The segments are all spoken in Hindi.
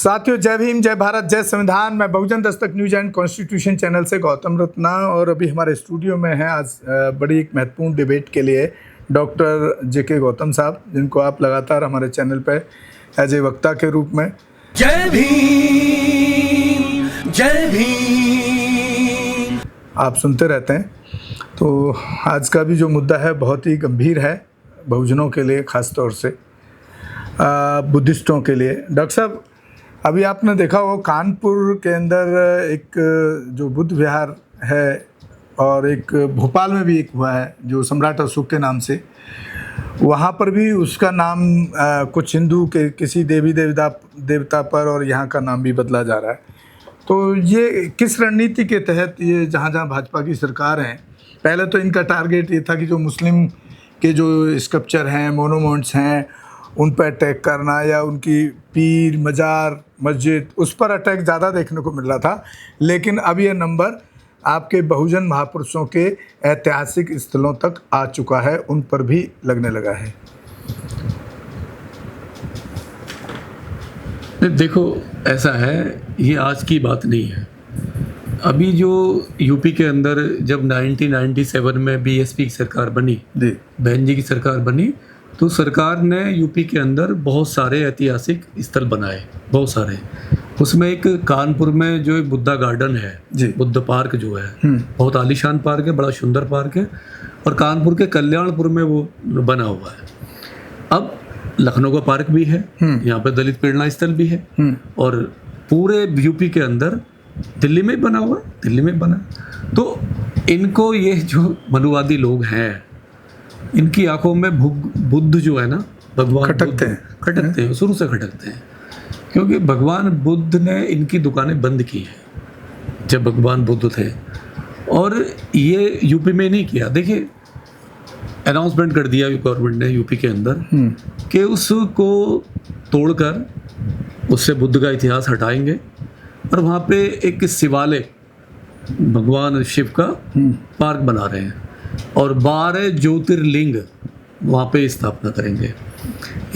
साथियों, जय भीम, जय भारत, जय संविधान। मैं बहुजन Dastak news and constitution channel से गौतम रत्ना, और अभी हमारे स्टूडियो में हैं आज बड़ी एक महत्वपूर्ण डिबेट के लिए डॉक्टर जेके गौतम साहब, जिनको आप लगातार हमारे चैनल पर एज ए वक्ता के रूप में जय भीम जय भीम आप सुनते रहते हैं। तो आज का भी जो मुद्दा है बहुत ही गंभीर है बहुजनों के लिए, ख़ास तौर से बुद्धिस्टों के लिए। डॉक्टर साहब, अभी आपने देखा हो कानपुर के अंदर एक जो बुद्ध विहार है, और एक भोपाल में भी एक हुआ है जो सम्राट अशोक के नाम से, वहाँ पर भी उसका नाम कुछ हिंदू के किसी देवी देवता पर, और यहाँ का नाम भी बदला जा रहा है। तो ये किस रणनीति के तहत, ये जहाँ जहाँ भाजपा की सरकार है, पहले तो इनका टारगेट ये था कि जो मुस्लिम के जो स्कल्पचर हैं, मोनूमेंट्स हैं, उन पर अटैक करना, या उनकी पीर, मज़ार, मस्जिद, उस पर अटैक ज़्यादा देखने को मिल रहा था। लेकिन अब ये नंबर आपके बहुजन महापुरुषों के ऐतिहासिक स्थलों तक आ चुका है, उन पर भी लगने लगा है। देखो, ऐसा है, ये आज की बात नहीं है। अभी जो यूपी के अंदर जब 1997 में बीएसपी की सरकार बनी, बहन जी की सरकार बनी, तो सरकार ने यूपी के अंदर बहुत सारे ऐतिहासिक स्थल बनाए, बहुत सारे। उसमें एक कानपुर में जो एक बुद्धा गार्डन है, बुद्ध पार्क जो है, बहुत आलीशान पार्क है, बड़ा सुंदर पार्क है, और कानपुर के कल्याणपुर में वो बना हुआ है। अब लखनऊ का पार्क भी है, यहाँ पे दलित प्रेरणा स्थल भी है, और पूरे यूपी के अंदर दिल्ली में बना हुआ, दिल्ली में बना। तो इनको ये जो मनुवादी लोग हैं, इनकी आंखों में बुद्ध जो है ना, भगवान खटकते हैं, शुरू से खटकते हैं, क्योंकि भगवान बुद्ध ने इनकी दुकानें बंद की है जब भगवान बुद्ध थे। और ये यूपी में नहीं किया, देखिए अनाउंसमेंट कर दिया गवर्नमेंट ने यूपी के अंदर कि उसको तोड़कर उससे बुद्ध का इतिहास हटाएंगे, और वहाँ पे एक शिवालय भगवान शिव का पार्क बना रहे हैं, और 12 ज्योतिर्लिंग वहाँ पे स्थापना करेंगे।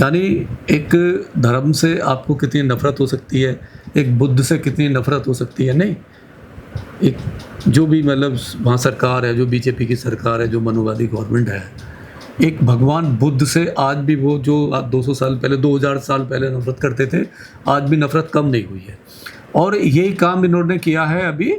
यानी एक धर्म से आपको कितनी नफरत हो सकती है, एक बुद्ध से कितनी नफरत हो सकती है। नहीं, एक जो भी मतलब वहाँ सरकार है, जो बीजेपी की सरकार है, जो मनुवादी गवर्नमेंट है, एक भगवान बुद्ध से आज भी वो जो 200 साल पहले, 2000 साल पहले नफरत करते थे, आज भी नफरत कम नहीं हुई है। और यही काम इन्होंने किया है अभी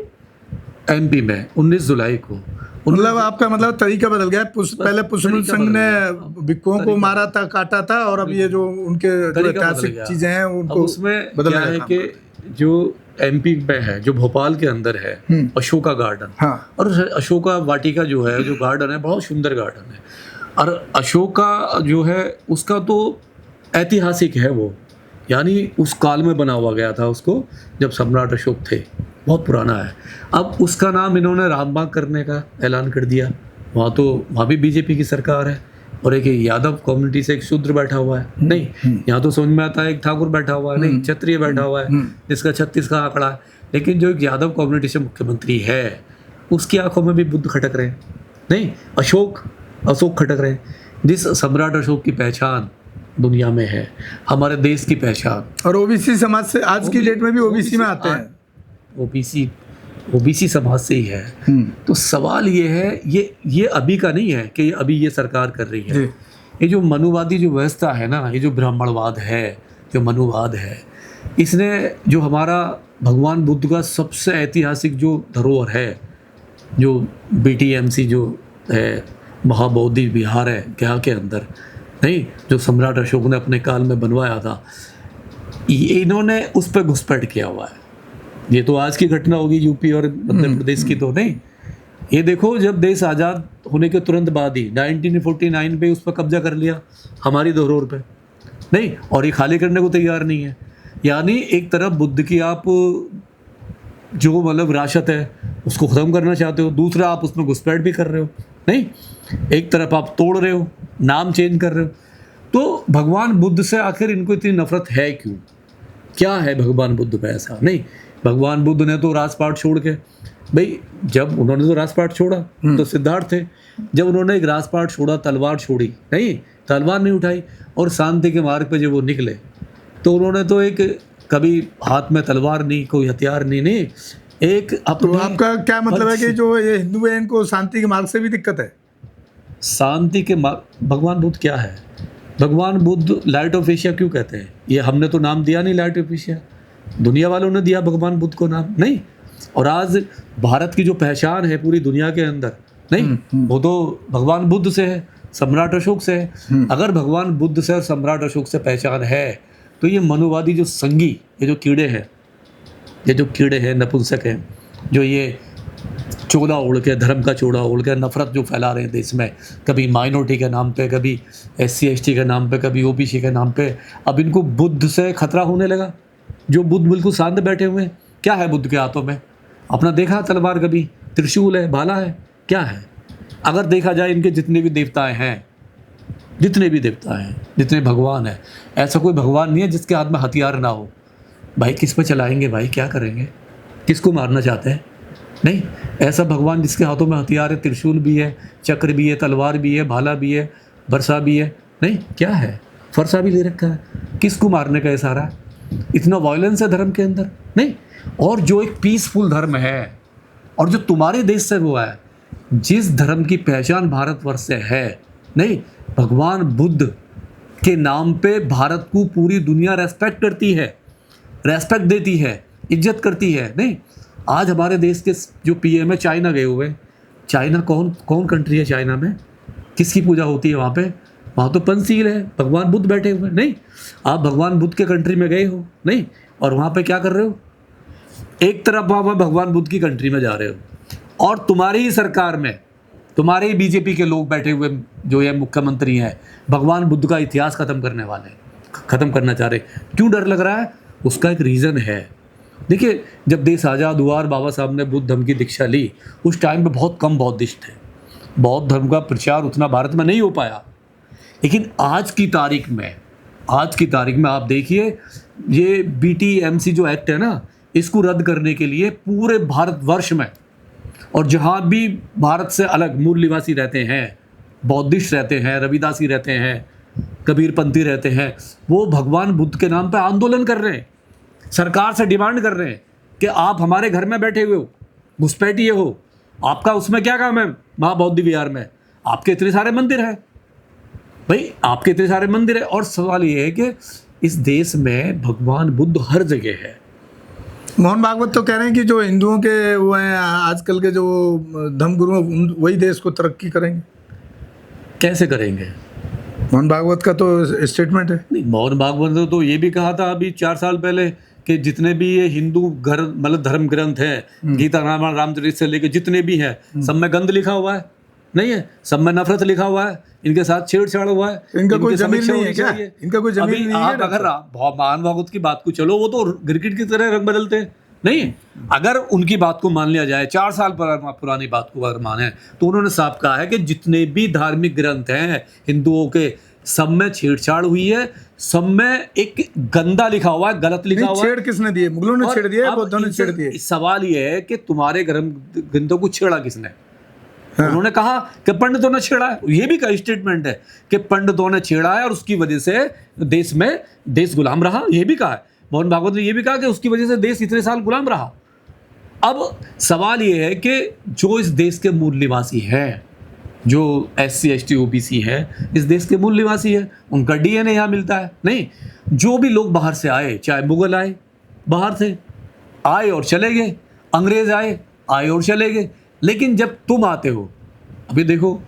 एमपी में 19 जुलाई को। मतलब आपका मतलब तरीका बदल गया है। पहले पुष्पन संघ ने भिक्षुओं को मारा था, काटा था, और अब ये जो उनके ऐतिहासिक चीजें हैं उनको उसमें बदला है कि जो एमपी में है, जो भोपाल के अंदर है, अशोका गार्डन, और अशोका वाटिका जो है, जो गार्डन है, बहुत सुंदर गार्डन है। और अशोका जो है उसका तो ऐतिहासिक है वो, यानी उस काल में बना हुआ गया था उसको, जब सम्राट अशोक थे, बहुत पुराना है। अब उसका नाम इन्होंने रामबाग करने का ऐलान कर दिया। वहाँ भी बीजेपी की सरकार है, और एक यादव कम्युनिटी से एक शूद्र बैठा हुआ है। नहीं, यहाँ तो समझ में आता है एक ठाकुर बैठा हुआ है, नहीं क्षत्रिय बैठा हुआ है, जिसका 36 का आंकड़ा है। लेकिन जो एक यादव कम्युनिटी से मुख्यमंत्री है, उसकी आंखों में भी बुद्ध खटक रहे हैं। नहीं, अशोक खटक रहे हैं। जिस सम्राट अशोक की पहचान दुनिया में है, हमारे देश की पहचान, और ओबीसी समाज से, आज की डेट में भी ओबीसी में आते हैं, ओबीसी समाज से ही है। तो सवाल ये है, ये अभी का नहीं है कि अभी ये सरकार कर रही है। ये जो मनुवादी जो व्यवस्था है ना, ये जो ब्राह्मणवाद है, जो मनुवाद है, इसने जो हमारा भगवान बुद्ध का सबसे ऐतिहासिक जो धरोहर है, जो बीटीएमसी जो है, महाबोधि विहार है क्या के अंदर, नहीं, जो सम्राट अशोक ने अपने काल में बनवाया था, इन्होंने उस पर घुसपैठ किया हुआ है। ये तो आज की घटना होगी यूपी और मध्य प्रदेश की तो नहीं। ये देखो, जब देश आज़ाद होने के तुरंत बाद ही 1949 पे उस पर कब्जा कर लिया, हमारी धरोहर पे, नहीं, और ये खाली करने को तैयार नहीं है। यानी एक तरफ बुद्ध की आप जो मतलब विरासत है उसको ख़त्म करना चाहते हो, दूसरा आप उसमें घुसपैठ भी कर रहे हो। नहीं, एक तरफ आप तोड़ रहे हो, नाम चेंज कर रहे हो। तो भगवान बुद्ध से आखिर इनको इतनी नफरत है क्यों? क्या है भगवान बुद्ध पे ऐसा? नहीं, भगवान बुद्ध ने तो राजपाट छोड़ के, भाई जब उन्होंने तो राजपाट छोड़ा तो सिद्धार्थ थे, जब उन्होंने एक राजपाट छोड़ा, तलवार छोड़ी, नहीं, तलवार नहीं उठाई, और शांति के मार्ग पे जब वो निकले तो उन्होंने तो एक कभी हाथ में तलवार नहीं, कोई हथियार नहीं, नहीं एक तो अपने आपका क्या मतलब है कि जो ये हिंदू है इनको शांति के मार्ग से भी दिक्कत है? शांति के भगवान बुद्ध क्या है? भगवान बुद्ध लाइट ऑफ एशिया क्यों कहते हैं? ये हमने तो नाम दिया नहीं लाइट ऑफ एशिया, दुनिया वालों ने दिया भगवान बुद्ध को नाम, नहीं। और आज भारत की जो पहचान है पूरी दुनिया के अंदर, नहीं, वो तो भगवान बुद्ध से है, सम्राट अशोक से है। अगर भगवान बुद्ध से और सम्राट अशोक से पहचान है तो ये मनुवादी जो संगी, ये जो कीड़े हैं, नपुंसक हैं, जो ये चोला ओढ़ के, धर्म का चोला ओढ़ के नफरत जो फैला रहे हैं देश में, कभी माइनॉरिटी के नाम पे, कभी SC ST के नाम पे, कभी OBC के नाम पे, अब इनको बुद्ध से खतरा होने लगा। जो बुद्ध बिल्कुल शांत बैठे हुए हैं, क्या है बुद्ध के हाथों में? अपना देखा तलवार, कभी त्रिशूल है, भाला है, क्या है? अगर देखा जाए इनके जितने भी देवताएं हैं, जितने भगवान हैं, ऐसा कोई भगवान नहीं है जिसके हाथ में हथियार ना हो। भाई किस पे चलाएंगे? भाई क्या करेंगे? किसको मारना चाहते हैं? नहीं, ऐसा भगवान जिसके हाथों में हथियार है, त्रिशूल भी है, चक्र भी है, तलवार भी है, भाला भी है, बरसा भी है, नहीं क्या है, फरसा भी ले रखा है। किसको मारने का इशारा है? इतना वायलेंस है धर्म के अंदर, नहीं। और जो एक पीसफुल धर्म है और जो तुम्हारे देश से हुआ है, जिस धर्म की पहचान भारतवर्ष से है, नहीं, भगवान बुद्ध के नाम पे भारत को पूरी दुनिया रेस्पेक्ट करती है, रेस्पेक्ट देती है, इज्जत करती है, नहीं। आज हमारे देश के जो PM है, चाइना गए हुए। चाइना कौन कंट्री है? चाइना में किसकी पूजा होती है? वहाँ पे, वहाँ तो पंचशील है, भगवान बुद्ध बैठे हुए, नहीं। आप भगवान बुद्ध के कंट्री में गए हो, नहीं, और वहाँ पे क्या कर रहे हो? एक तरफ वहाँ भगवान बुद्ध की कंट्री में जा रहे हो और तुम्हारी ही सरकार में, तुम्हारे ही BJP के लोग बैठे हुए, जो ये मुख्यमंत्री हैं, भगवान बुद्ध का इतिहास ख़त्म करने वाले, ख़त्म करना चाह रहे। क्यों डर लग रहा है? उसका एक रीज़न है। देखिए, जब देश आज़ाद हुआ और बाबा साहब ने बुद्ध धर्म की दीक्षा ली, उस टाइम पे बहुत कम बौद्धिस्ट थे, बौद्ध धर्म का प्रचार उतना भारत में नहीं हो पाया। लेकिन आज की तारीख में आप देखिए, ये BTMC जो एक्ट है ना, इसको रद्द करने के लिए पूरे भारतवर्ष में, और जहाँ भी भारत से अलग मूल निवासी रहते हैं, बौद्धिस्ट रहते हैं, रविदासी रहते हैं, कबीरपंथी रहते हैं, वो भगवान बुद्ध के नाम पे आंदोलन कर रहे हैं, सरकार से डिमांड कर रहे हैं कि आप हमारे घर में बैठे हुए हो, घुसपैठिए हो, आपका उसमें क्या काम है? महाबौद्धि विहार में आपके इतने सारे मंदिर हैं, भाई आपके इतने सारे मंदिर हैं। और सवाल ये है कि इस देश में भगवान बुद्ध हर जगह है। मोहन भागवत तो कह रहे हैं कि जो हिंदुओं के वो हैं आजकल के जो धर्मगुरु, वही देश को तरक्की करेंगे। कैसे करेंगे? मोहन भागवत का तो स्टेटमेंट है। नहीं, मोहन भागवत ने तो ये भी कहा था अभी 4 साल पहले कि जितने भी ये हिंदू मतलब धर्म ग्रंथ हैं, गीता, रामायण, रामचरित से लेके जितने भी हैं, सब में गंद लिखा हुआ है, नहीं है, सब में नफरत लिखा हुआ है, इनके साथ छेड़छाड़ हुआ है। इनका कोई जमीन नहीं है क्या? इनका कोई जमीन नहीं है? आप अगर मोहन भागवत की बात को चलो, वो तो क्रिकेट की तरह रंग बदलते हैं, नहीं। अगर उनकी बात को मान लिया जाए, 4 साल पुरानी बात को अगर माने, तो उन्होंने साफ कहा है कि जितने भी धार्मिक ग्रंथ हैं हिंदुओं के, सब में छेड़छाड़ हुई है, सब में एक गंदा लिखा हुआ है, गलत लिखा हुआ है। छेड़ किसने दिए? मुगलों ने छेड़ दिया, बौद्धों ने छेड़ दिए। सवाल ये है कि तुम्हारे ग्रंथों को छेड़ा किसने? उन्होंने कहा कि पंडितों ने छेड़ा है। ये भी का स्टेटमेंट है कि पंडितों ने छेड़ा है और उसकी वजह से देश गुलाम रहा। ये भी कहा है मोहन भागवत ने, ये भी कहा कि उसकी वजह से देश इतने साल गुलाम रहा। अब सवाल ये है कि जो इस देश के मूल निवासी हैं, जो SC ST OBC है, इस देश के मूल निवासी है, उनका DNA यहाँ मिलता है, नहीं। जो भी लोग बाहर से आए, चाहे मुगल आए, बाहर से आए और चले गए, अंग्रेज आए और चले गए, लेकिन जब तुम आते हो, अभी देखो,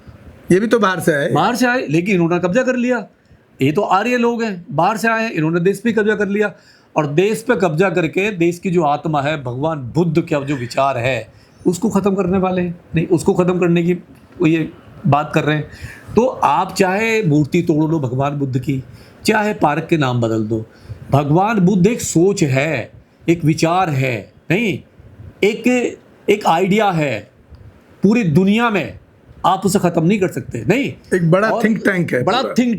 ये भी तो बाहर से आए, लेकिन इन्होंने कब्जा कर लिया। ये तो आर्य लोग हैं, बाहर से आए हैं, इन्होंने देश पे कब्जा कर लिया। और देश पे कब्जा करके देश की जो आत्मा है, भगवान बुद्ध का जो विचार है, उसको ख़त्म करने वाले हैं, नहीं, उसको ख़त्म करने की ये बात कर रहे हैं। तो आप चाहे मूर्ति तोड़ लो भगवान बुद्ध की, चाहे पार्क के नाम बदल दो, भगवान बुद्ध एक सोच है, एक विचार है, नहीं, एक आइडिया है, पूरी दुनिया में आप उसे ख़त्म नहीं कर सकते, नहीं। एक बड़ा थिंक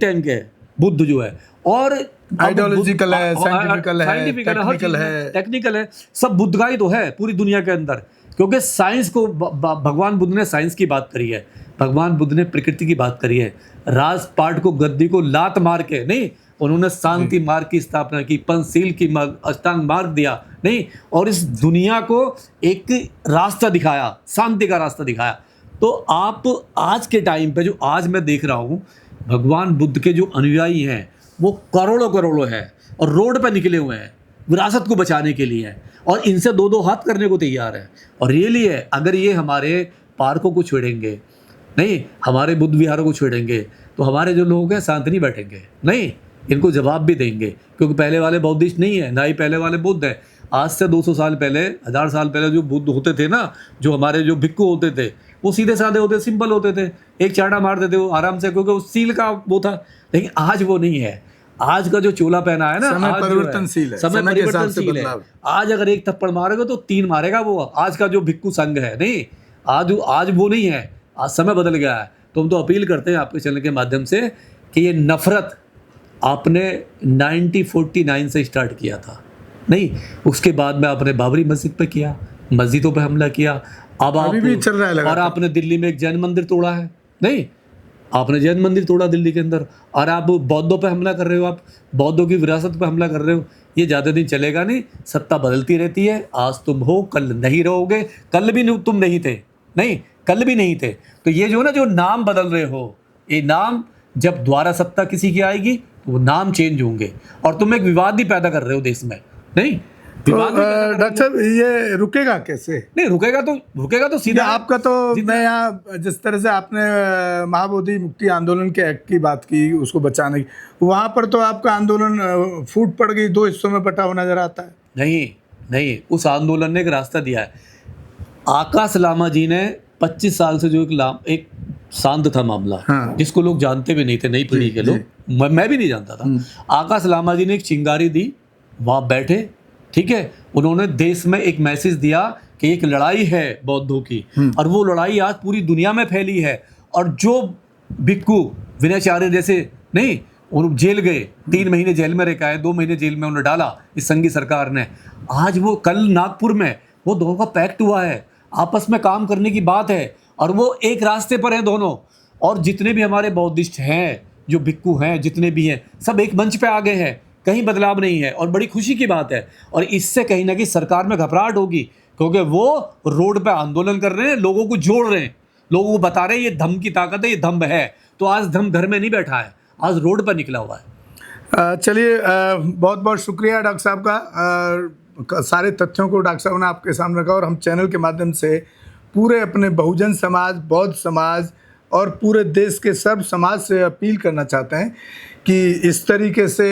टैंक है, बुद्ध जो है, और आइडियोलॉजिकल है, साइंटिफिकल है, टेक्निकल है, सब बुद्ध का ही तो है पूरी दुनिया के अंदर। क्योंकि साइंस को भगवान बुद्ध ने साइंस की बात करी है, भगवान बुद्ध ने प्रकृति की बात करी है। राजपाट को, गद्दी को लात मार के नहीं, उन्होंने शांति मार्ग की स्थापना की, पंचशील की अष्टांग मार्ग दिया, नहीं, और इस दुनिया को एक रास्ता दिखाया, शांति का रास्ता दिखाया। तो आप आज के टाइम पे जो आज मैं देख रहा हूँ, भगवान बुद्ध के जो अनुयायी हैं वो करोड़ों करोड़ों हैं और रोड पे निकले हुए हैं विरासत को बचाने के लिए, और इनसे दो दो हाथ करने को तैयार है। और रियली है, अगर ये हमारे पार्कों को छोड़ेंगे, नहीं, हमारे बुद्ध विहारों को छोड़ेंगे, तो हमारे जो लोग हैं शांत नहीं बैठेंगे, नहीं, इनको जवाब भी देंगे, क्योंकि पहले वाले बौद्धिस्ट नहीं है, ना ही पहले वाले बुद्ध हैं। आज से 200 साल पहले, 1000 साल पहले जो बुद्ध होते थे ना, जो हमारे जो भिक्खु होते थे, वो सीधे साधे होते, सिंपल होते थे, एक चाटा मारते थे वो आराम से, क्योंकि उस सील का वो था। लेकिन आज वो नहीं है। आज का जो चोला पहना है ना, समय परिवर्तनशील है, समय परिवर्तनशील है। आज अगर एक थप्पड़ मारेगा तो 3 मारेगा वो। आज का जो भिक्खु संघ है, नहीं, आज वो नहीं है, आज समय बदल गया है। तो हम तो अपील करते हैं आपके चैनल के माध्यम से कि ये नफरत आपने 1949 से स्टार्ट किया था, नहीं, उसके बाद में आपने बाबरी मस्जिद पे किया, मस्जिदों पे हमला किया, अब आप भी चल रहा है, और आपने दिल्ली में एक जैन मंदिर तोड़ा है, नहीं, आपने जैन मंदिर तोड़ा दिल्ली के अंदर, और आप बौद्धों पे हमला कर रहे हो, आप बौद्धों की विरासत पे हमला कर रहे हो। ये ज़्यादा दिन चलेगा नहीं, सत्ता बदलती रहती है, आज तुम हो कल नहीं रहोगे, कल भी तुम नहीं थे, नहीं, कल भी नहीं थे। तो ये जो ना, जो नाम बदल रहे हो, ये नाम जब दोबारा सत्ता किसी की आएगी तो वो नाम चेंज होंगे, और तुम एक विवाद भी पैदा कर रहे हो देश में, नहीं। तो डॉक्टर साहब ये रुकेगा कैसे? नहीं रुकेगा तो सीधा आपका तो मैं यहाँ जिस तरह से आपने महाबोधि मुक्ति आंदोलन के एक्ट की बात की, उसको बचाने की, वहाँ पर तो आपका आंदोलन फूट पड़ गई, 2 हिस्सों में बटा हुआ नजर आता है। नहीं, उस आंदोलन ने एक रास्ता दिया है। आकाश लामा जी ने 25 साल से जो एक शांत था मामला, हाँ। जिसको लोग जानते भी नहीं थे, नई पीढ़ी के लोग, मैं भी नहीं जानता था। आकाश लामा जी ने एक चिंगारी दी, वहाँ बैठे, ठीक है, उन्होंने देश में एक मैसेज दिया कि एक लड़ाई है बौद्धों की, और वो लड़ाई आज पूरी दुनिया में फैली है। और जो भिक्खु विनयचार्य जैसे, नहीं, उन जेल गए, 3 महीने जेल में रखा है, 2 महीने जेल में उन्हें डाला इस संघी सरकार ने। आज वो कल नागपुर में वो दोनों का पैक्ट हुआ है, आपस में काम करने की बात है, और वो एक रास्ते पर हैं दोनों। और जितने भी हमारे बौद्धिस्ट हैं, जो भिक्खु हैं, जितने भी हैं, सब एक मंच पे आ गए हैं, कहीं बदलाव नहीं है, और बड़ी खुशी की बात है। और इससे कहीं ना कहीं सरकार में घबराहट होगी, क्योंकि वो रोड पे आंदोलन कर रहे हैं, लोगों को जोड़ रहे हैं, लोगों को बता रहे हैं ये धम्म की ताकत है, ये दम्भ है। तो आज धम्म घर में नहीं बैठा है, आज रोड पर निकला हुआ है। चलिए, बहुत बहुत शुक्रिया डॉक्टर साहब का। सारे तथ्यों को डॉक्टर साहब ने आपके सामने रखा, और हम चैनल के माध्यम से पूरे अपने बहुजन समाज, बौद्ध समाज और पूरे देश के सब समाज से अपील करना चाहते हैं कि इस तरीके से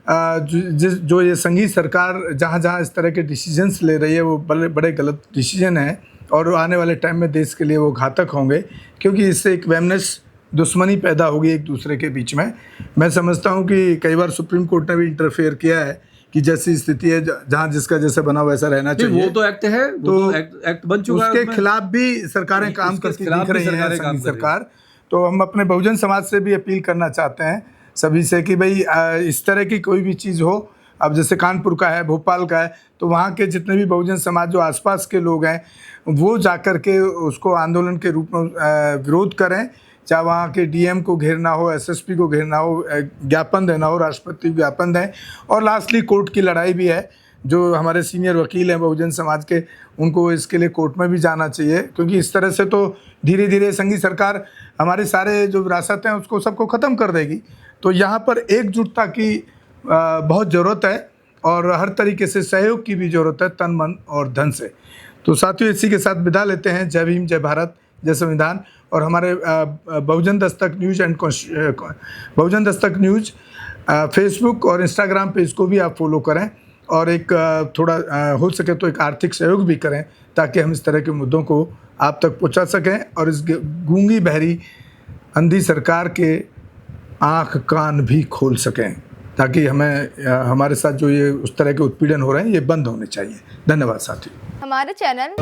जो ये संघी सरकार जहाँ जहाँ इस तरह के डिसीजंस ले रही है, वो बड़े गलत डिसीजन हैं, और आने वाले टाइम में देश के लिए वो घातक होंगे, क्योंकि इससे एक वेमनेस, दुश्मनी पैदा होगी एक दूसरे के बीच में। मैं समझता हूँ कि कई बार सुप्रीम कोर्ट ने भी इंटरफेयर किया है कि जैसी स्थिति है, जहाँ जिसका जैसे बना वैसा रहना चाहिए। वो तो एक्ट है, तो एक्ट बन चुका है, उसके खिलाफ भी सरकारें काम करती दिख रही हैं, संघी सरकार। तो हम अपने बहुजन समाज से भी अपील करना चाहते हैं सभी से कि भाई इस तरह की कोई भी चीज़ हो, अब जैसे कानपुर का है, भोपाल का है, तो वहाँ के जितने भी बहुजन समाज जो आसपास के लोग हैं, वो जाकर के उसको आंदोलन के रूप में विरोध करें, चाहे वहाँ के डीएम को घेरना हो, एसएसपी को घेरना हो, ज्ञापन देना हो, राष्ट्रपति ज्ञापन दें। और लास्टली कोर्ट की लड़ाई भी है, जो हमारे सीनियर वकील हैं बहुजन समाज के, उनको इसके लिए कोर्ट में भी जाना चाहिए, क्योंकि इस तरह से तो धीरे धीरे संघी सरकार हमारे सारे जो विरासत हैं उसको सबको ख़त्म कर देगी। तो यहाँ पर एकजुटता की बहुत ज़रूरत है, और हर तरीके से सहयोग की भी ज़रूरत है, तन मन और धन से। तो साथियों, इसी के साथ विदा लेते हैं। जय भीम, जय भारत, जय संविधान। और हमारे बहुजन दस्तक न्यूज़ फेसबुक और इंस्टाग्राम पेज को भी आप फॉलो करें, और एक थोड़ा हो सके तो एक आर्थिक सहयोग भी करें, ताकि हम इस तरह के मुद्दों को आप तक पहुंचा सकें, और इस गूंगी बहरी अंधी सरकार के आँख कान भी खोल सकें, ताकि हमें हमारे साथ जो ये उस तरह के उत्पीड़न हो रहे हैं, ये बंद होने चाहिए। धन्यवाद साथियों। हमारे चैनल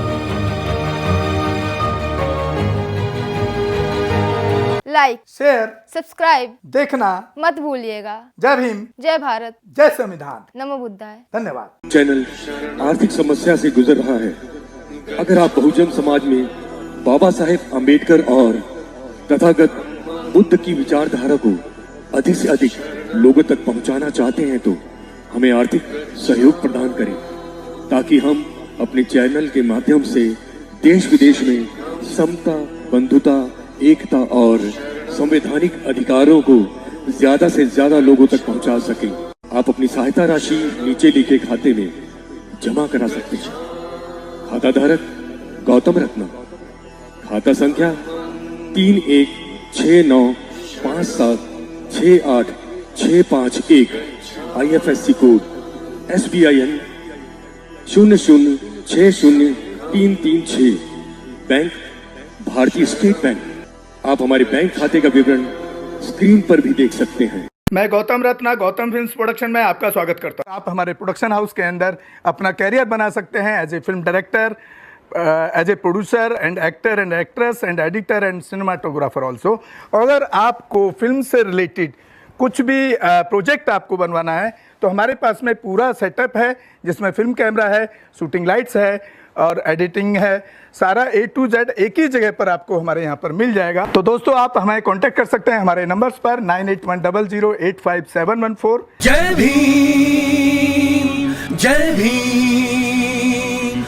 लाइक, शेयर, सब्सक्राइब देखना मत भूलिएगा। जय भीम, जय भारत, जय संविधान, नमो बुद्धाय। धन्यवाद। चैनल आर्थिक समस्या से गुजर रहा है। अगर आप बहुजन समाज में बाबा साहेब अम्बेडकर और तथागत बुद्ध की विचारधारा को अधिक से अधिक लोगों तक पहुंचाना चाहते हैं तो हमें आर्थिक सहयोग प्रदान करें, ताकि हम अपने चैनल के माध्यम से देश विदेश में समता, बंधुता, एकता और संवैधानिक अधिकारों को ज्यादा से ज्यादा लोगों तक पहुंचा सकें। आप अपनी सहायता राशि नीचे लिखे खाते में जमा करा सकते हैं। खाता धारक गौतम रत्ना, खाता संख्या 3169576865 IFSC कोड SBIN 0060336, बैंक भारतीय स्टेट बैंक। आप हमारे बैंक खाते का विवरण स्क्रीन पर भी देख सकते हैं। मैं गौतम रत्ना गौतम फिल्म्स प्रोडक्शन में आपका स्वागत करता हूं। आप हमारे प्रोडक्शन हाउस के अंदर अपना कैरियर बना सकते हैं as a film director, as a producer and actor and actress and editor and cinematographer also. अगर आपको फिल्म से रिलेटेड कुछ भी प्रोजेक्ट आपको बनवाना है तो हमारे पास में पूरा सेटअप है, जिसमें फिल्म कैमरा है, शूटिंग लाइट्स है और एडिटिंग है। सारा A to Z एक ही जगह पर आपको हमारे यहाँ पर मिल जाएगा। तो दोस्तों आप हमें कांटेक्ट कर सकते हैं हमारे नंबर्स पर 9810085714। जय भीम, जय भीम।